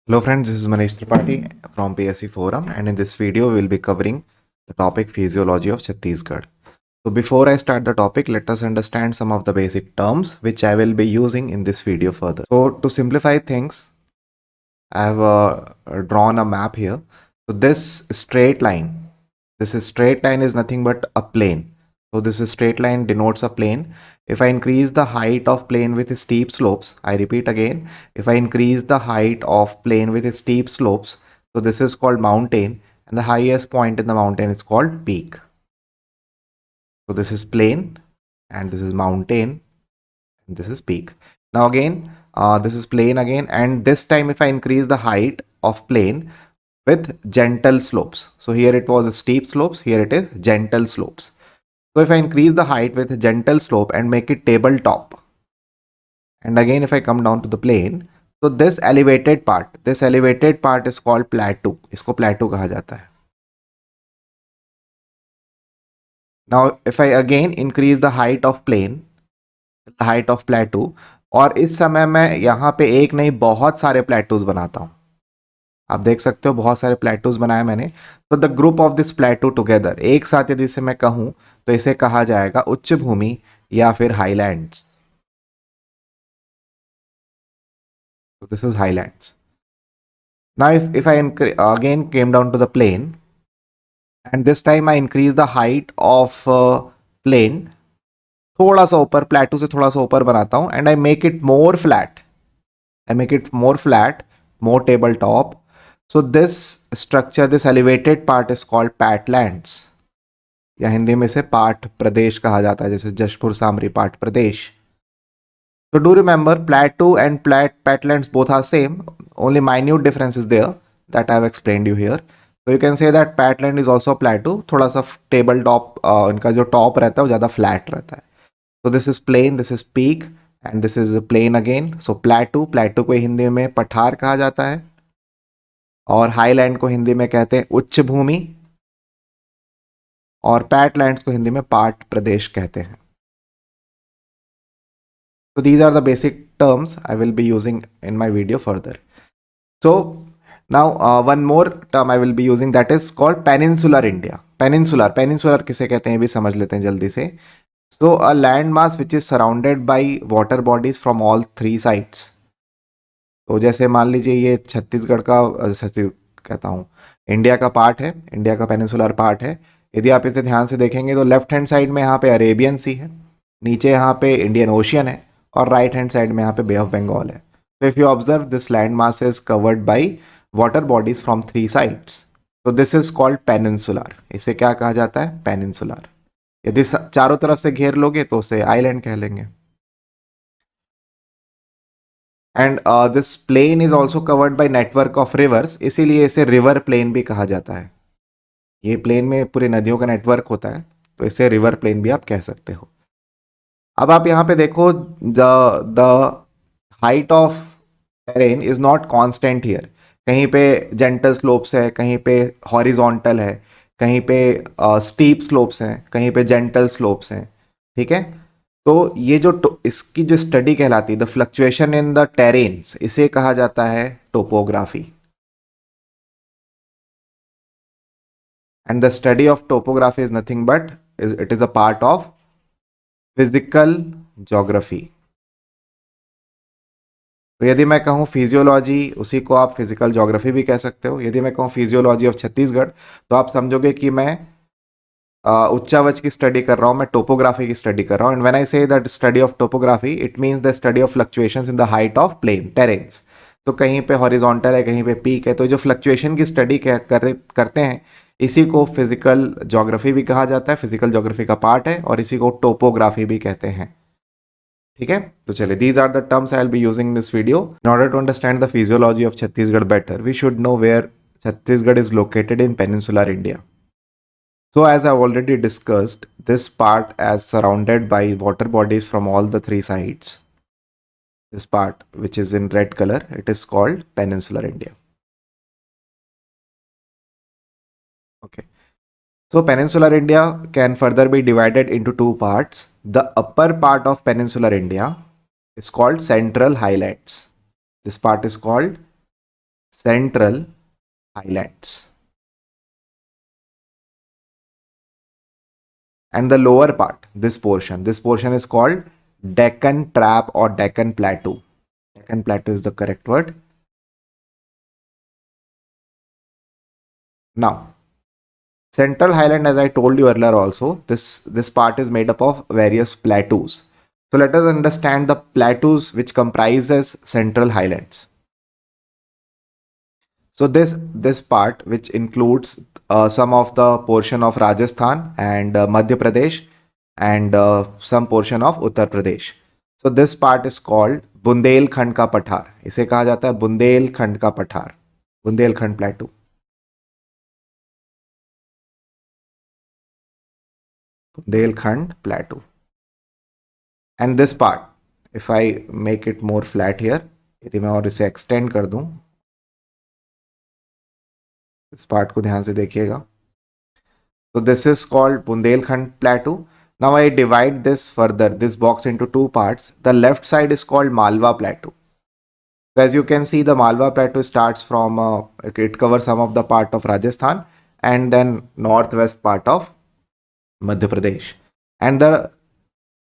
Hello friends, this is Manish Tripathi from PSC Forum, and in this video we will be covering the topic physiology of Chhattisgarh. So before I start the topic, let us understand some of the basic terms which I will be using in this video further. So to simplify things, I have drawn a map here. So this straight line is nothing but a plane. So this straight line denotes a plane. If I increase the height of plane with steep slopes, I repeat again, if I increase the height of plane with steep slopes, so this is called mountain, and the highest point in the mountain is called peak. So this is plane, and this is mountain, and this is peak. Now again, this is plane again, and this time if I increase the height of plane with gentle slopes. So here it was steep slopes, here it is gentle slopes. So if I increase the height with a gentle slope and make it tabletop, and again if I come down to the plane, so this elevated part is called plateau. इसको plateau कहा जाता है. Now if I again increase the height of plane, the height of plateau, और इस समय मैं यहाँ पे एक नहीं बहुत सारे प्लेटूज बनाता हूँ. आप देख सकते हो बहुत सारे प्लेटूज बनाए मैंने. तो the group of this प्लेटू together, एक साथ यदि इसे मैं कहूँ तो इसे कहा जाएगा उच्च भूमि या फिर highlands. So this is highlands. Now if I again came down to the plane, and this time I increase the height of plane, थोड़ा सा ऊपर प्लेटू से थोड़ा सा ऊपर बनाता हूँ, and I make it more flat. More tabletop. So this structure, this elevated part is called patlands. या हिंदी में इसे पाट प्रदेश कहा जाता है, जैसे जशपुर सामरी पाट प्रदेश. So do remember, plateau and patlands both are same. Only minute difference is there that I have explained you here. So you can say that patland is also plateau. थोड़ा सा टेबल टॉप इनका जो top रहता है वो ज़्यादा flat रहता है. So this is plain, this is peak, and this is plain again. So plateau को हिंदी में पठार कहा जाता है, और हाईलैंड को हिंदी में कहते हैं उच्च भूमि, और पैटलैंड्स को हिंदी में पाट प्रदेश कहते हैं. So these are the basic terms I will be using in my video further. So now one more term I will be using, that is called peninsular India. Peninsular किसे कहते हैं भी समझ लेते हैं जल्दी से. So a land mass which is surrounded by water bodies from all three sides. तो जैसे मान लीजिए ये छत्तीसगढ़ का कहता हूँ इंडिया का पार्ट है, इंडिया का पेनिनसुलर पार्ट है. यदि आप इसे ध्यान से देखेंगे तो लेफ्ट हैंड साइड में यहाँ पे अरेबियन सी है, नीचे यहाँ पे इंडियन ओशियन है, और राइट हैंड साइड में यहाँ पे बे ऑफ बंगाल है. तो if you observe, this land mass is covered by water bodies from three sides. तो दिस इज कॉल्ड पेनिनसुलर. इसे क्या कहा जाता है? पेनिनसुलर. यदि चारों तरफ से घेर लोगे तो उसे आइलैंड कह लेंगे. And this plain is also covered by network of rivers, इसीलिए इसे रिवर प्लेन भी कहा जाता है. ये प्लेन में पूरी नदियों का नेटवर्क होता है, तो इसे रिवर प्लेन भी आप कह सकते हो. अब आप यहाँ पे देखो, the height of terrain is not constant here. कहीं पे जेंटल स्लोप्स है, कहीं पे हॉरिजॉन्टल है, कहीं पे स्टीप स्लोप्स हैं, कहीं पे जेंटल स्लोप्स हैं. ठीक है. तो ये जो इसकी जो स्टडी कहलाती है, the fluctuation in the terrains, इसे कहा जाता है topography. And the study of topography is nothing but it is a part of physical geography. तो यदि मैं कहूँ फिजियोलॉजी, उसी को आप फिजिकल ज्योग्राफी भी कह सकते हो. यदि मैं कहूँ फिजियोलॉजी ऑफ छत्तीसगढ़, तो आप समझोगे कि मैं उच्चावच की स्टडी कर रहा हूँ, मैं टोपोग्राफी की स्टडी कर रहा हूँ. And when I say that study of topography, it means the study of fluctuations in the height of plain terrains. तो कहीं पे हॉरिजॉन्टल है, कहीं पे पीक है, तो जो फ्लक्चुएशन की स्टडी करते हैं, इसी को फिजिकल ज्योग्राफी भी कहा जाता है, फिजिकल ज्योग्राफी का पार्ट है, और इसी को टोपोग्राफी भी कहते हैं. ठीक है. तो चलिए, these are the terms I will be using this video. In order to understand the physiology of Chhattisgarh better, we should know where Chhattisgarh is located in peninsular India. So as I've already discussed, this part as surrounded by water bodies from all the three sides, this part which is in red color, it is called peninsular India. Okay. So peninsular India can further be divided into two parts. The upper part of peninsular India is called Central Highlands. This part is called Central Highlands. And the lower part, this portion is called Deccan Trap or Deccan Plateau. Deccan Plateau is the correct word. Now, Central Highland, as I told you earlier also, this part is made up of various plateaus. So let us understand the plateaus which comprises Central Highlands. So this part, which includes some of the portion of Rajasthan and Madhya Pradesh and some portion of Uttar Pradesh. So this part is called Bundelkhand का पठार. इसे कहा जाता है बुंदेलखंड का पठार, Bundelkhand प्लेटू. Bundelkhand प्लेटू. And this part, if I make it more flat here, यदि मैं और इसे एक्सटेंड कर दूं, इस पार्ट को ध्यान से देखिएगा. So this is called Bundelkhand Plateau. Now I divide this further, this box into two parts. The left side is called Malwa Plateau. So as you can see, the Malwa Plateau starts from, it covers some of the part of Rajasthan and then northwest part of Madhya Pradesh. And the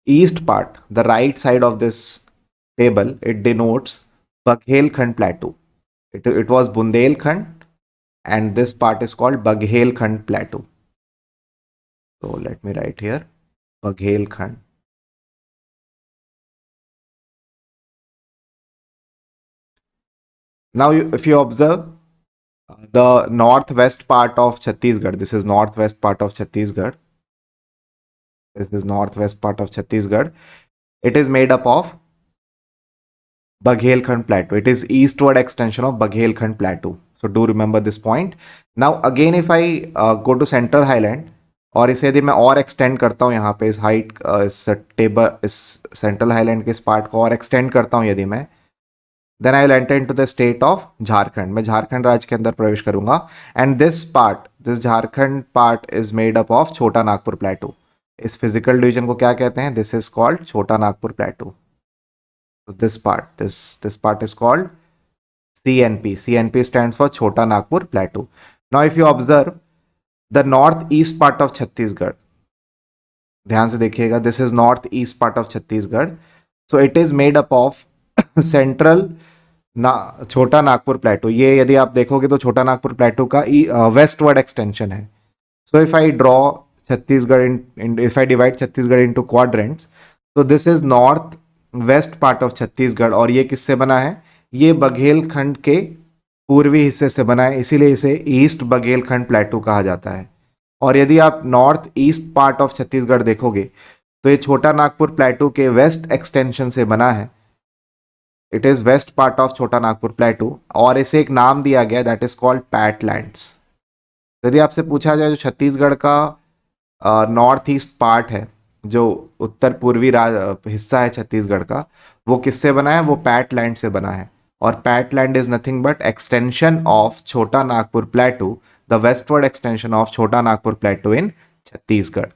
east part, the right side of this table, it denotes Baghelkhand Plateau. It was Bundelkhand and this part is called Baghelkhand Plateau. So let me write here, Baghelkhand. Now, if you observe the northwest part of Chhattisgarh, this is northwest part of Chhattisgarh. This is northwest part of Chhattisgarh. It is made up of Baghelkhand Plateau. It is eastward extension of Baghelkhand Plateau. So do remember this point. Now again, if I go to Central Highland, और इसे यदि मैं और extend करता हूँ यहाँ पे इस हाइट, इस टेबल, इस सेंट्रल हाईलैंड के इस पार्ट को और एक्सटेंड करता हूँ यदि मैं, then I will enter into the state of Jharkhand. मैं झारखंड राज्य के अंदर प्रवेश करूंगा. And this part, this Jharkhand part is made up of Chota Nagpur प्लेटू. इस फिजिकल डिवीजन को क्या कहते हैं? दिस इज कॉल्ड छोटा Nagpur प्लेटू. This part is called CNP. CNP stands for Chota Nagpur Plateau. Now if you observe the northeast part of Chhattisgarh, ध्यान से देखिएगा, this is northeast part of Chhattisgarh. So it is made up of central छोटा नागपुर प्लेटू. ये यदि आप देखोगे तो छोटा नागपुर प्लेटू का वेस्टवर्ड एक्सटेंशन है. So if I draw Chhattisgarh if I divide Chhattisgarh into quadrants, so this is north west part of Chhattisgarh. और ये किससे बना है? ये बघेलखंड के पूर्वी हिस्से से बना है, इसीलिए इसे ईस्ट बघेलखंड प्लेटू कहा जाता है. और यदि आप north east part of Chhattisgarh देखोगे तो ये छोटा नागपुर प्लेटू के वेस्ट एक्सटेंशन से बना है. It is west part of Chota Nagpur प्लेटू और इसे एक नाम दिया गया, दैट इज कॉल्ड पैटलैंड्स. यदि आपसे पूछा जाए जो छत्तीसगढ़ का नॉर्थ ईस्ट पार्ट है, जो उत्तर पूर्वी हिस्सा है छत्तीसगढ़ का, वो किससे बना है? वो पैटलैंड से बना है. और Patland is nothing but extension of Chota Nagpur plateau, the westward extension of Chota Nagpur plateau in Chhattisgarh.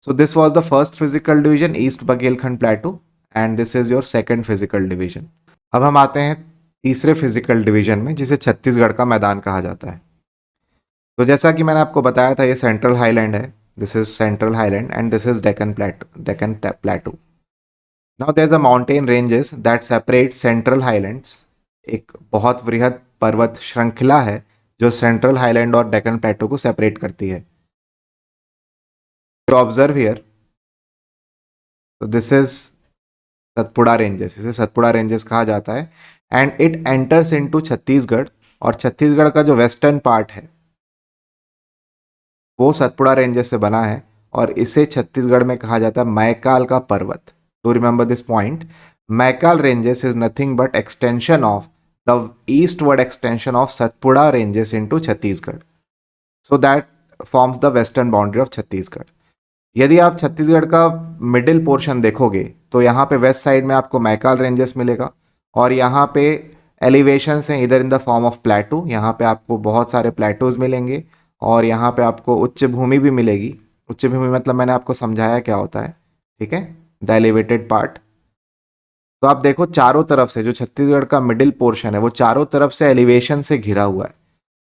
So this was the first physical division, east Baghelkhand plateau, and this is your second physical division. अब हम आते हैं तीसरे फिजिकल डिवीजन में, जिसे छत्तीसगढ़ का मैदान कहा जाता है. तो जैसा कि मैंने आपको बताया था, ये सेंट्रल हाईलैंड है. This is central highland and this is Deccan प्लेटू. Now there's a mountain ranges that separate central highlands. एक बहुत वृहद पर्वत श्रृंखला है जो सेंट्रल हाईलैंड और डेक्कन प्लेटू को सेपरेट करती है. To observe here, so this is Satpura ranges. इसे सतपुड़ा रेंजेस कहा जाता है and it enters into Chhattisgarh. और छत्तीसगढ़ का जो वेस्टर्न पार्ट है वो सतपुड़ा रेंजेस से बना है और इसे छत्तीसगढ़ में कहा जाता है मैकाल का पर्वत. To remember this point, Maikal ranges is nothing but extension of the eastward extension of Satpura ranges into Chhattisgarh. So that forms the western boundary of Chhattisgarh. यदि आप छत्तीसगढ़ का मिडिल पोर्शन देखोगे तो यहाँ पे वेस्ट साइड में आपको Maikal ranges मिलेगा और यहाँ पे एलिवेशंस हैं इधर इन द फॉर्म ऑफ प्लेटू. यहाँ पे आपको बहुत सारे प्लेटूज मिलेंगे और यहाँ पे आपको उच्च भूमि भी मिलेगी. उच्च भूमि मतलब मैंने आपको समझाया क्या होता है, ठीक है, the elevated part. तो आप देखो चारों तरफ से जो छत्तीसगढ़ का मिडिल पोर्शन है वो चारों तरफ से एलिवेशन से घिरा हुआ है।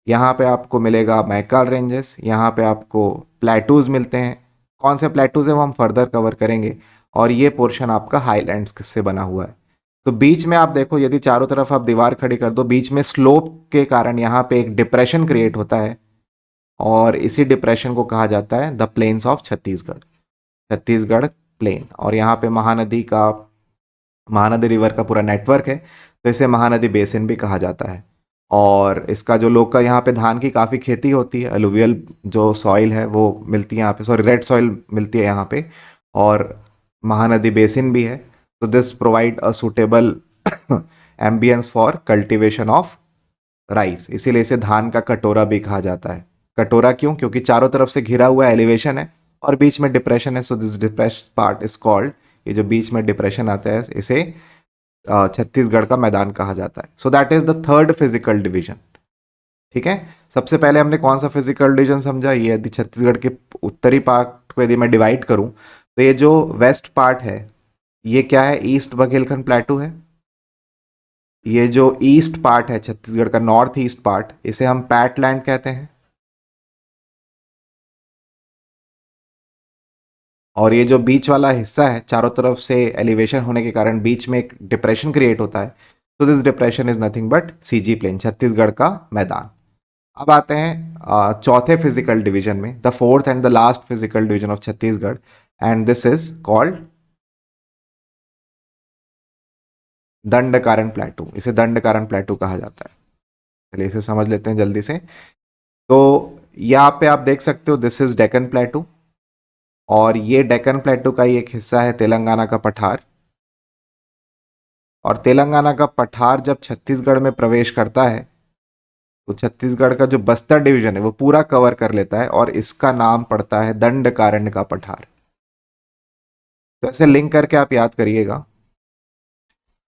यहाँ पे आपको मिलेगा मैकाल रेंजेस, यहाँ पे आपको प्लेटूज मिलते हैं। कौन से प्लेटूज है वो हम फर्दर कवर करेंगे। और ये पोर्शन आपका हाईलैंड्स से बना हुआ है। तो बीच में आप देखो, यदि चारों तरफ आप दीवार खड़ी कर दो, बीच में स्लोप के कारण यहाँ पे एक डिप्रेशन क्रिएट होता है और इसी डिप्रेशन को कहा जाता है the plains of Chhattisgarh, Chhattisgarh plain. और यहाँ पे महानदी रिवर का पूरा नेटवर्क है, तो इसे महानदी बेसिन भी कहा जाता है। और इसका जो लोग का यहाँ पे धान की काफ़ी खेती होती है, अलुवियल जो सॉइल है वो मिलती है यहाँ पे, सॉरी रेड सॉइल मिलती है यहाँ पे, और महानदी बेसिन भी है। तो this provide a suitable ambience for cultivation of rice, इसीलिए इसे धान का कटोरा भी कहा जाता है। कटोरा क्यों? क्योंकि चारों तरफ से घिरा हुआ एलिवेशन है और बीच में डिप्रेशन है, so this depress part is called, ये जो बीच में डिप्रेशन आता है इसे छत्तीसगढ़ का मैदान कहा जाता है। So that is the third physical division. ठीक है, सबसे पहले हमने कौन सा फिजिकल डिवीजन समझा, ये यदि छत्तीसगढ़ के उत्तरी पार्ट को यदि मैं डिवाइड करूं तो ये जो वेस्ट पार्ट है ये क्या है, ईस्ट बघेलखंड प्लेटू है। ये जो ईस्ट पार्ट है छत्तीसगढ़ का, नॉर्थ ईस्ट पार्ट, इसे हम पैटलैंड कहते हैं। और ये जो बीच वाला हिस्सा है, चारों तरफ से एलिवेशन होने के कारण बीच में एक डिप्रेशन क्रिएट होता है, तो this depression is nothing but CG plain, Chhattisgarh का मैदान। अब आते हैं चौथे फिजिकल डिवीजन में, the fourth and the last physical division of Chhattisgarh, and this is called Dandakaranya plateau. इसे दंडकारण्य प्लेटू कहा जाता है। चलिए इसे समझ लेते हैं जल्दी से। तो यहाँ पे आप देख सकते हो दिस इज डेक्कन प्लेटू, और ये डेक्कन प्लेटू का ही एक हिस्सा है तेलंगाना का पठार। और तेलंगाना का पठार जब छत्तीसगढ़ में प्रवेश करता है तो छत्तीसगढ़ का जो बस्तर डिवीजन है वो पूरा कवर कर लेता है, और इसका नाम पड़ता है दंडकारण्य का पठार। तो ऐसे लिंक करके आप याद करिएगा,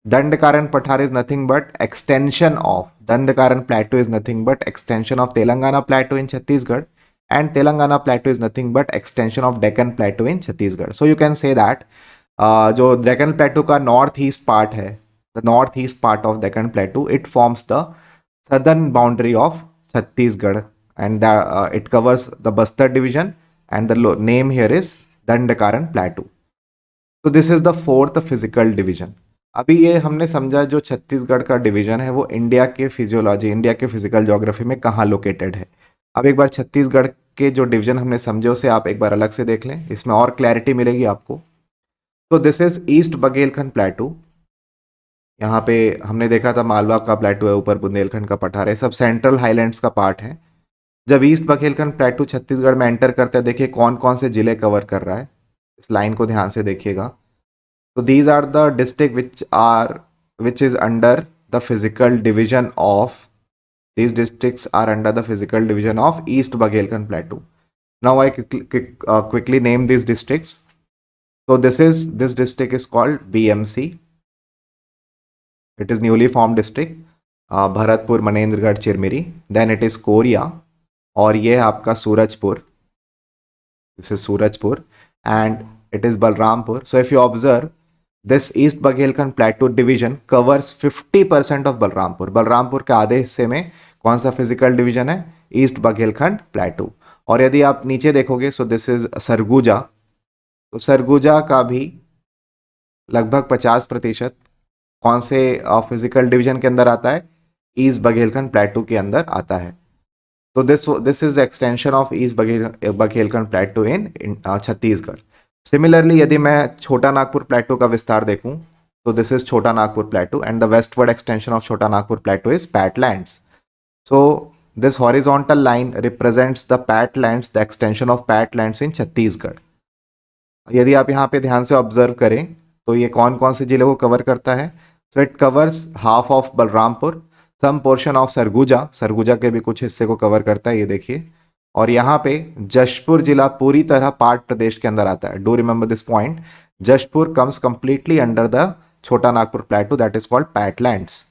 दंडकारण्य पठार is nothing but extension of, Dandakaranya प्लेटू is nothing but extension of Telangana प्लेटू in Chhattisgarh, and Telangana plateau is nothing but extension of Deccan plateau in Chhattisgarh. So you can say that जो Deccan plateau का north east part है, the north east part of Deccan plateau, it forms the southern boundary of Chhattisgarh, and it covers the Bastar division, and the name here is Dandakaran plateau. So this is the fourth physical division. अभी ये हमने समझा जो छत्तीसगढ़ का division है वो India के physiology, India के फिजिकल ज्योग्राफी में कहाँ लोकेटेड है। अब एक बार छत्तीसगढ़ के जो डिवीजन हमने समझे उसे आप एक बार अलग से देख लें, इसमें और क्लैरिटी मिलेगी आपको। तो दिस इज ईस्ट बघेलखंड प्लेटू। यहाँ पे हमने देखा था मालवा का प्लेटू है, ऊपर बुंदेलखंड का पठार है, सब सेंट्रल हाईलैंड्स का पार्ट है। जब ईस्ट बघेलखंड प्लेटू छत्तीसगढ़ में एंटर करते हैं, देखिए कौन कौन से जिले कवर कर रहा है, इस लाइन को ध्यान से देखिएगा। तो these are the district which is under the physical division of, these districts are under the physical division of East Baghelkhand Plateau. Now I quickly name these districts. So this district is called BMC. It is newly formed district. Bharatpur, Manendragarh, Chirmiri. Then it is Korea, और ये आपका Surajpur. This is Surajpur, and it is Balrampur. So if you observe, this East Baghelkhand Plateau division covers 50% of Balrampur. Balrampur के आधे हिस्से में कौन सा physical division है, ईस्ट बघेलखंड प्लेटू। और यदि आप नीचे देखोगे, सो दिस इज सरगुजा, तो सरगुजा का भी लगभग 50% कौन से फिजिकल डिवीजन के अंदर आता है, ईस्ट बघेलखंड प्लेटू के अंदर आता है। तो this is extension of east Baghelkhand प्लेटू in Chhattisgarh. Similarly यदि मैं छोटा नागपुर प्लेटू का विस्तार देखूं, तो this is Chota Nagpur plateau, and the westward extension of Chota Nagpur plateau is Patlands. So this horizontal line represents the patlands, the extension of patlands in Chhattisgarh. यदि आप यहाँ पे ध्यान से ऑब्जर्व करें तो ये कौन कौन से जिले को कवर करता है, so it covers half of Balrampur, some portion of Surguja, Surguja के भी कुछ हिस्से को कवर करता है, ये देखिए। और यहाँ पे जशपुर जिला पूरी तरह पाट प्रदेश के अंदर आता है। Do remember this point, Jashpur comes completely under the Chota Nagpur plateau, that is called Patlands.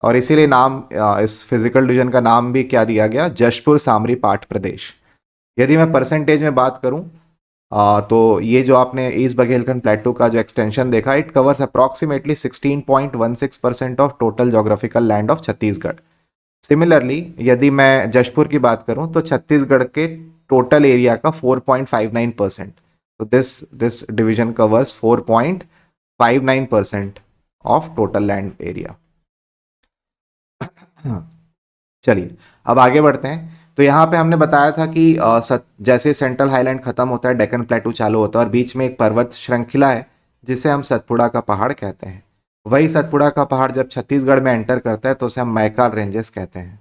और इसीलिए नाम इस फिजिकल डिवीजन का नाम भी क्या दिया गया, जशपुर सामरी पाट प्रदेश। यदि मैं परसेंटेज में बात करूं तो ये जो आपने ईस्ट बघेलखंड प्लेटू का जो एक्सटेंशन देखा, it covers approximately 16.16% of total geographical land of Chhattisgarh. Similarly यदि मैं जशपुर की बात करूं तो छत्तीसगढ़ के टोटल एरिया का 4.59%। तो this division covers 4.59% of total land area. चलिए अब आगे बढ़ते हैं। तो यहाँ पे हमने बताया था कि जैसे सेंट्रल हाईलैंड खत्म होता है, डेक्कन प्लेटू चालू होता है और बीच में एक पर्वत श्रृंखला है जिसे हम सतपुड़ा का पहाड़ कहते हैं। वही सतपुड़ा का पहाड़ जब छत्तीसगढ़ में एंटर करता है तो उसे हम मैकाल रेंजेस कहते हैं।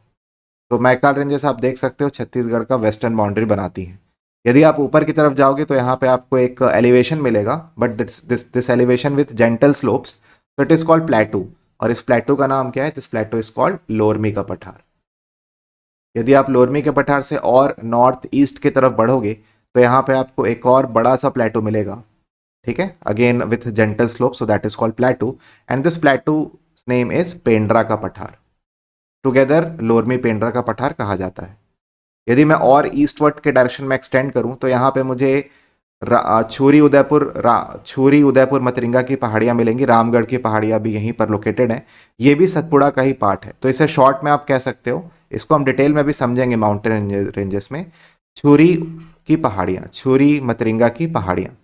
तो मैकाल रेंजेस आप देख सकते हो छत्तीसगढ़ का वेस्टर्न बाउंड्री बनाती है। यदि आप ऊपर की तरफ जाओगे तो यहाँ पे आपको एक एलिवेशन मिलेगा, but this elevation with gentle slopes, तो इट इज कॉल्ड प्लेटू। और इस प्लेटू का नाम क्या है? दिस प्लेटू इज कॉल्ड लोरमी का पठार। यदि आप लोरमी के पठार से और नॉर्थ ईस्ट की तरफ बढ़ोगे तो यहाँ पे आपको एक और बड़ा सा प्लेटू मिलेगा, ठीक है, again with gentle slope, so that is called प्लेटू। And this प्लेटू name is Pendra का पठार। टुगेदर लोरमी पेंड्रा का पठार कहा जाता है। यदि मैं और ईस्टवर्ड के डायरेक्शन में एक्सटेंड करूं तो यहाँ पे मुझे छुरी उदयपुर मतरिंगा की पहाड़ियाँ मिलेंगी। रामगढ़ की पहाड़ियाँ भी यहीं पर लोकेटेड हैं। ये भी सतपुड़ा का ही पार्ट है। तो इसे शॉर्ट में आप कह सकते हो, इसको हम डिटेल में भी समझेंगे माउंटेन रेंजेस में। छुरी की पहाड़ियाँ, छुरी मतरिंगा की पहाड़ियाँ।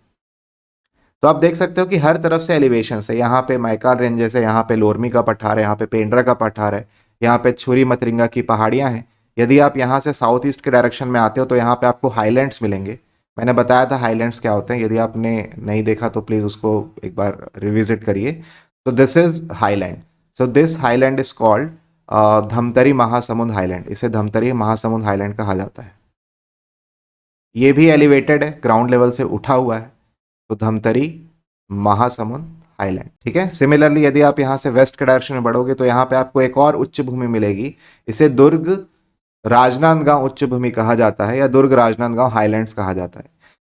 तो आप देख सकते हो कि हर तरफ से एलिवेशन है। यहाँ पे मैकाल रेंजेस है, यहाँ पे लोरमी का पठार है, यहाँ पे पेंड्रा का पठार है, यहाँ पे छुरी मतरिंगा की पहाड़ियाँ हैं। यदि आप यहाँ से साउथ ईस्ट के डायरेक्शन में आते हो तो यहाँ पे आपको हाईलैंड्स मिलेंगे। मैंने बताया था हाईलैंड्स क्या होते हैं, यदि आपने नहीं देखा तो प्लीज़ उसको एक बार रिविजिट करिए। तो this is highland. So this highland is called Dhamtari Mahasamund highland. इसे धमतरी महासमुंद हाईलैंड कहा जाता है। ये भी एलिवेटेड है, ग्राउंड लेवल से उठा हुआ है। तो धमतरी महासमुंद हाईलैंड, ठीक है। सिमिलरली यदि आप यहाँ से वेस्ट के डायरेक्शन में बढ़ोगे तो यहाँ पे आपको एक और उच्च भूमि मिलेगी। इसे दुर्ग राजनांदगांव उच्च भूमि कहा जाता है या दुर्ग राजनांदगांव हाईलैंड्स कहा जाता है।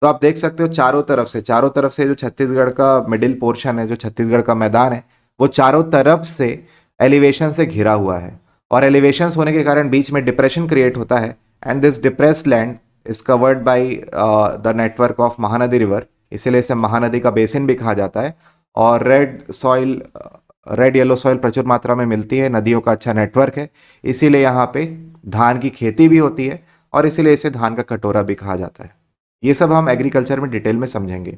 तो आप देख सकते हो चारों तरफ से जो छत्तीसगढ़ का मिडिल पोर्शन है, जो छत्तीसगढ़ का मैदान है, वो चारों तरफ से एलिवेशन से घिरा हुआ है। और एलिवेशन होने के कारण बीच में डिप्रेशन क्रिएट होता है। And this depressed land is covered by the network of Mahanadi river, इसीलिए इसे महानदी का बेसिन भी कहा जाता है। और रेड येलो सॉइल प्रचुर मात्रा में मिलती है, नदियों का अच्छा नेटवर्क है, इसीलिए यहाँ पे धान की खेती भी होती है और इसीलिए इसे धान का कटोरा भी कहा जाता है। ये सब हम एग्रीकल्चर में डिटेल में समझेंगे।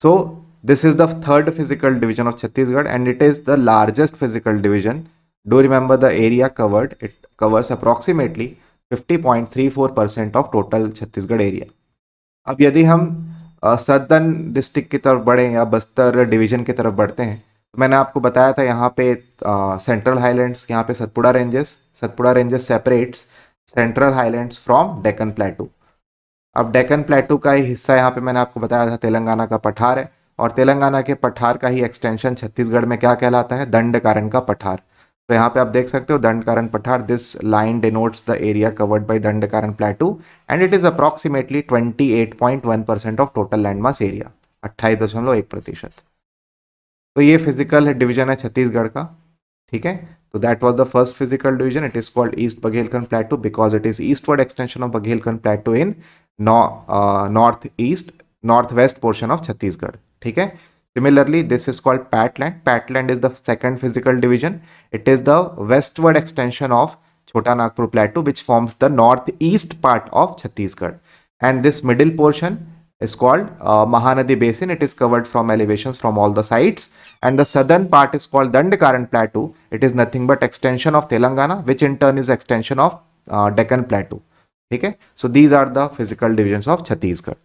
So this is the third physical division of Chhattisgarh and it is the largest physical division. Do remember the area covered, it covers approximately 50.34% of total Chhattisgarh area. अब यदि हम सदर्न डिस्ट्रिक्ट की तरफ बढ़े या बस्तर डिवीजन की तरफ बढ़ते हैं तो मैंने आपको बताया था यहाँ पे सेंट्रल हाईलैंड्स, यहाँ पे Satpura ranges separates central highlands from Deccan प्लेटू। अब डेक्कन प्लेटू का ही हिस्सा यहाँ पे मैंने आपको बताया था तेलंगाना का पठार है, और तेलंगाना के पठार का ही एक्सटेंशन छत्तीसगढ़ में क्या कहलाता है? दंडकारण्य का पठार। तो यहाँ पे आप देख सकते हो दंडकारण्य पठार, this line denotes the area covered by Dandakaranya प्लेटू and it is approximately 28.1% of total land mass area, 28.1%। तो ये फिजिकल डिवीजन है छत्तीसगढ़ का, ठीक है। तो that was the first physical division. It is called east Baghelkhand प्लेटू because it is eastward extension of Baghelkhand प्लेटू in north west portion of Chhattisgarh, ठीक है। Similarly, this is called Patland. Patland is the second physical division. It is the westward extension of Chota Nagpur Plateau, which forms the northeast part of Chhattisgarh. And this middle portion is called Mahanadi Basin. It is covered from elevations from all the sides. And the southern part is called Dandakaran Plateau. It is nothing but extension of Telangana, which in turn is extension of Deccan Plateau. Okay? So these are the physical divisions of Chhattisgarh.